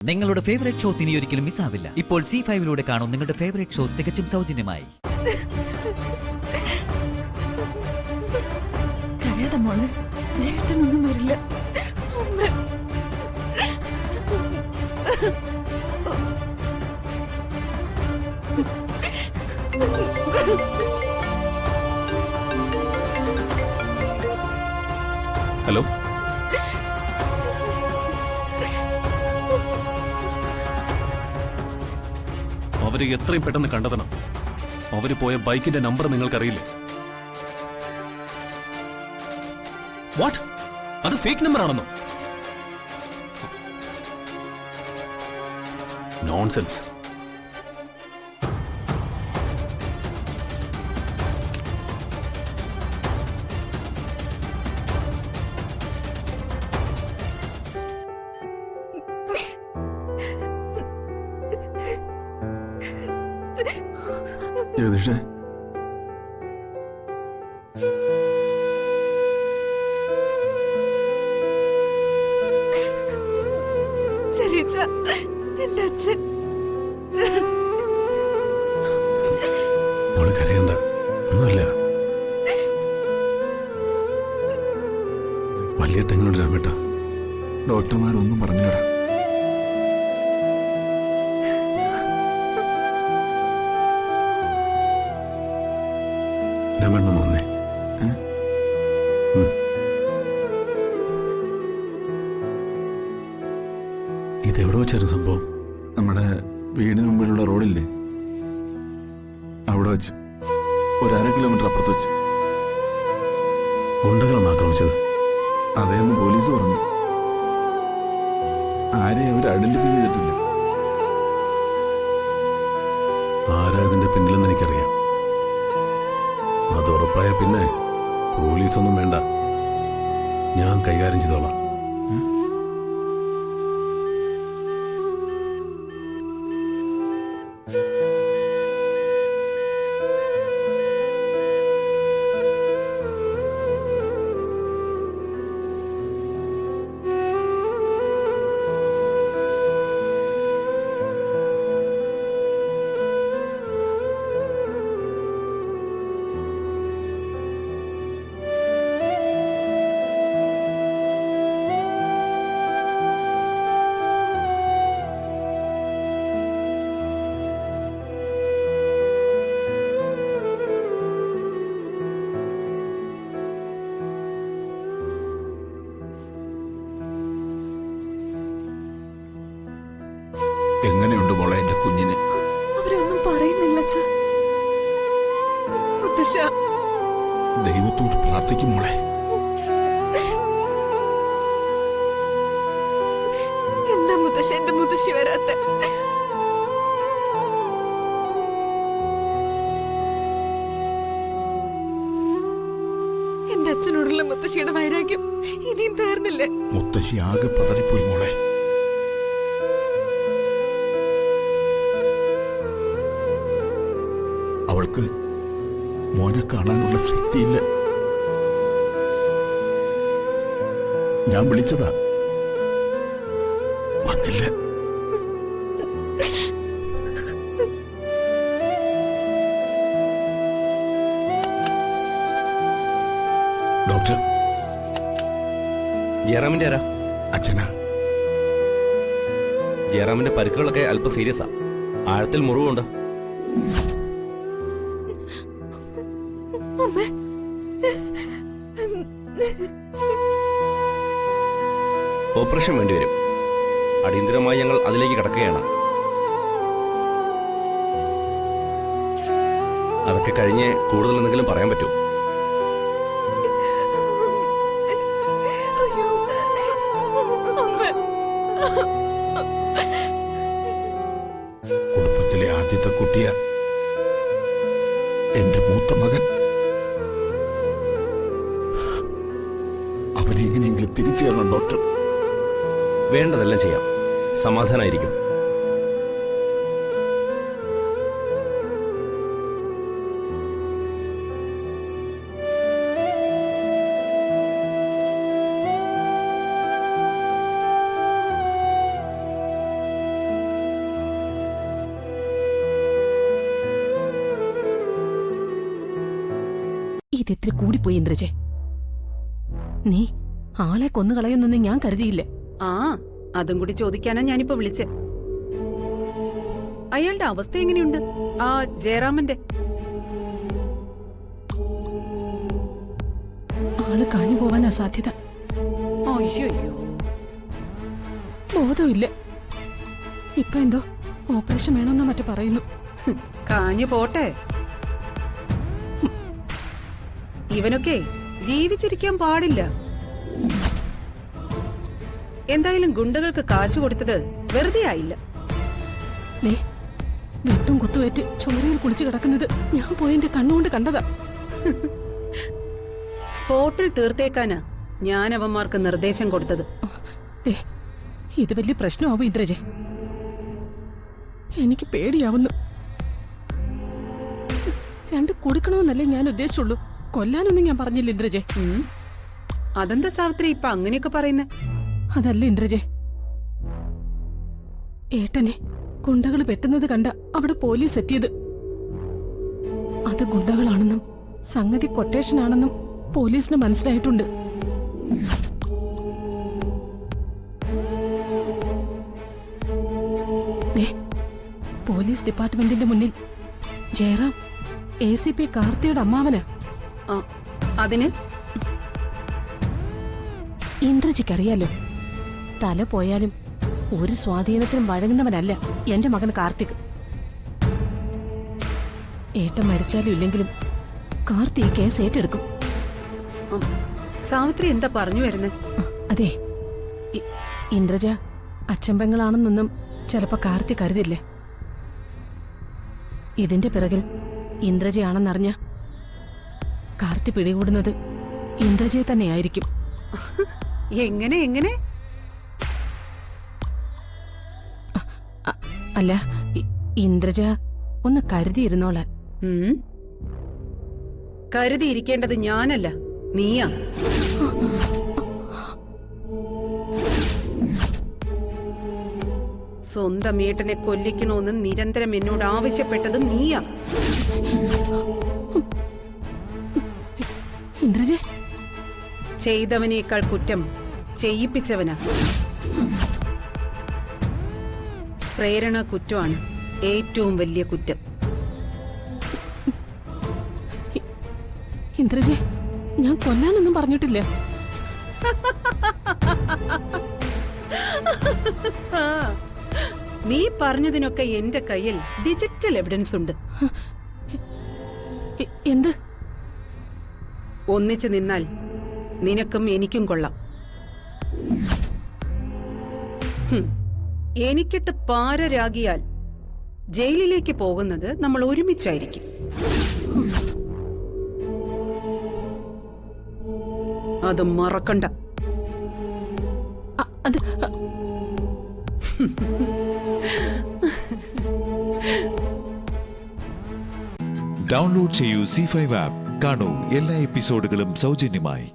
നിങ്ങളുടെ favourite shows ഇനി ഒരിക്കലും മിസ്സാവില്ല. ഇപ്പോൾ C5 കാണും നിങ്ങളുടെ ഫേവറേറ്റ് ഷോസ് തികച്ചും സൗജന്യമായി. കരയാതെ മോള്, ചേട്ടനൊന്നും വരില്ല. ഹലോ, അവരെ എത്രയും പെട്ടെന്ന് കണ്ടെത്തണം. അവര് പോയ ബൈക്കിന്റെ നമ്പർ നിങ്ങൾക്കറിയില്ലേ? വാട്ട്? അത് ഫേക്ക് നമ്പർ ആണെന്നോ? നോൺസെൻസ്. ജഗദീഷേ, ചെറിയച്ഛ, എന്റെ അച്ഛൻ. മോള് കരയണ്ട, ഒന്നുമില്ല. വലിയേട്ടെങ്ങനോട് രാമേട്ട? ഡോക്ടർമാരൊന്നും പറഞ്ഞില്ലടാ. രാമേട്ടൻ വന്നേ. ഇതെവിടെ വെച്ചായിരുന്നു സംഭവം? നമ്മുടെ വീടിന് മുമ്പിലുള്ള റോഡില്ലേ, അവിടെ വെച്ച്, ഒരു 1/2 കിലോമീറ്റർ അപ്പുറത്ത് വെച്ച്. ഗുണ്ടകളാണ് ആക്രമിച്ചത്? അതേന്ന് പോലീസ് പറഞ്ഞു. ആരെയും അവർ ഐഡന്റിഫൈ ചെയ്തിട്ടില്ല. ആരാ ഇതിന്റെ പിന്നിലെന്ന് എനിക്കറിയാം. അത് ഉറപ്പായ പിന്നെ പോലീസൊന്നും വേണ്ട, ഞാൻ കൈകാര്യം ചെയ്തോളാം. എങ്ങനെയുണ്ട് മോളെ എന്റെ കുഞ്ഞിന്? അവരൊന്നും പറയുന്നില്ല അച്ഛാ. മുത്തശ്ശ, ദൈവത്തോട് പ്രാർത്ഥിക്കും മോളെ. എന്താ മുത്തശ്ശ എന്റെ മുത്തശ്ശി വരാത്ത? എന്റെ അച്ഛനോടുള്ള മുത്തശ്ശിയുടെ വൈരാഗ്യം ഇനിയും തീർന്നില്ലേ? മുത്തശ്ശി ആകെ പതറിപ്പോയി മോളെ. അവൾക്ക് മോനെ കാണാനുള്ള ശക്തിയില്ല. ഞാൻ വിളിച്ചതാ, വന്നില്ല. ഡോക്ടർ, ജയറാമിന്റെ ആരാ? അച്ഛനാ. ജയറാമിന്റെ പരിക്കുകളൊക്കെ അല്പം സീരിയസാ. ആഴത്തിൽ മുറിവുണ്ട്. ഓപ്പറേഷൻ വേണ്ടിവരും. അടിയന്തരമായി ഞങ്ങൾ അതിലേക്ക് കടക്കുകയാണ്. അതൊക്കെ കഴിഞ്ഞ് കൂടുതൽ എന്തെങ്കിലും പറയാൻ പറ്റൂ? കുടുംബത്തിലെ ആദ്യത്തെ കുട്ടിയ എന്റെ മൂത്ത മകൻ. അവനെ എങ്ങനെയെങ്കിലും തിരിച്ചു തരണം ഡോക്ടർ. വേണ്ടതെല്ലാം ചെയ്യാം. സമാധാനമായിരിക്കും. ഇതിത്തിരി കൂടിപ്പോയി ഇന്ദ്രജെ. നീ ആളെ കൊന്നുകളയൊന്നൊന്നും ഞാൻ കരുതിയില്ലേ. ആ അതും കൂടി ചോദിക്കാനാ ഞാനിപ്പോ വിളിച്ചെ. അയാളുടെ അവസ്ഥ എങ്ങനെയുണ്ട്? ആ ജയറാമന്റെ ആള് കാഞ്ഞു പോവാനാ സാധ്യത. അയ്യോ ബോധമില്ല. ഇപ്പൊ എന്തോ ഓപ്പറേഷൻ വേണമെന്നോ മറ്റു പറയുന്നു. കാഞ്ഞു പോട്ടെ. ഇവനൊക്കെ ജീവിച്ചിരിക്കാൻ പാടില്ല. എന്തായാലും ഗുണ്ടകൾക്ക് കാശ് കൊടുത്തത് വെറുതെ ആയില്ല. ദേ, വെട്ടും കുത്തുവേറ്റ് ചോരയിൽ കുളിച്ചു കിടക്കുന്നത് ഞാൻ പോയി എന്റെ കണ്ണുകൊണ്ട് കണ്ടതാ. സ്പോട്ടിൽ തീർത്തേക്കാനാ ഞാൻ അവന്മാർക്ക് നിർദ്ദേശം കൊടുത്തത്. ദേ, ഇത് വലിയ പ്രശ്നമാവും ഇന്ദ്രജെ. എനിക്ക് പേടിയാവുന്നു. രണ്ട് കൊടുക്കണമെന്നല്ലേ ഞാൻ ഉദ്ദേശിച്ചുള്ളൂ. കൊല്ലാനൊന്നും ഞാൻ പറഞ്ഞില്ല ഇന്ദ്രജെ. അതെന്താ സാവിത്രി ഇപ്പൊ അങ്ങനെയൊക്കെ പറയുന്നേ? അതല്ല ഇന്ദ്രജെ, ഏട്ടനെ ഗുണ്ടകൾ വെട്ടുന്നത് കണ്ട അവിടെ പോലീസ് എത്തിയത്. അത് ഗുണ്ടകളാണെന്നും സംഗതി കൊട്ടേഷനാണെന്നും പോലീസിന് മനസ്സിലായിട്ടുണ്ട്. പോലീസ് ഡിപ്പാർട്ട്മെന്റിന്റെ മുന്നിൽ ജയറാം ACP കാർത്തിയുടെ അമ്മാവനാ. അതിന് ഇന്ദ്രജിക്കറിയാലോ, തല പോയാലും ഒരു സ്വാധീനത്തിനും വഴങ്ങുന്നവനല്ല എന്റെ മകൻ കാർത്തിക്. ഏട്ടൻ മരിച്ചാലും ഇല്ലെങ്കിലും കാർത്തി ഈ കേസ് ഏറ്റെടുക്കും. സാവിത്രി എന്താ പറഞ്ഞു വരുന്നേ? അതെ, ഇന്ദ്രജ അച്ചമ്പങ്ങളാണെന്നൊന്നും ചിലപ്പോ കാർത്തി കരുതില്ലേ. ഇതിന്റെ പിറകിൽ ഇന്ദ്രജയാണെന്നറിഞ്ഞ കാർത്തി പിടികൂടുന്നത് ഇന്ദ്രജയെ തന്നെയായിരിക്കും. എങ്ങനെ എങ്ങനെ? അല്ല, ഇന്ദ്രജ ഒന്ന് കരുതിയിരുന്നോളാൻ. കരുതിയിരിക്കേണ്ടത് ഞാനല്ല, നീയാ. സ്വന്തം ഏട്ടനെ കൊല്ലിക്കണമെന്ന് നിരന്തരം എന്നോട് ആവശ്യപ്പെട്ടത് നീയാ. ഇന്ദ്രജ ചെയ്തവനേക്കാൾ കുറ്റം ചെയ്യിപ്പിച്ചവനാ. പ്രേരണ കുറ്റമാണ് ഏറ്റവും വലിയ കുറ്റം. ഇന്ദ്രജ, ഞാൻ കൊല്ലാനൊന്നും പറഞ്ഞിട്ടില്ല. നീ പറഞ്ഞതിനൊക്കെ എന്റെ കയ്യിൽ ഡിജിറ്റൽ എവിഡൻസ് ഉണ്ട്. എന്ത്? ഒന്നിച്ചു നിന്നാൽ നിനക്കും എനിക്കും കൊള്ളാം. എനിക്കിട്ട് പാരരാകിയാൽ ജയിലിലേക്ക് പോകുന്നത് നമ്മൾ ഒരുമിച്ചായിരിക്കും. അത് മറക്കണ്ട. അത് ഡൗൺലോഡ് ചെയ്യൂ C5 ആപ്പ്. കാണൂ എല്ലാ എപ്പിസോഡുകളും സൗജന്യമായി.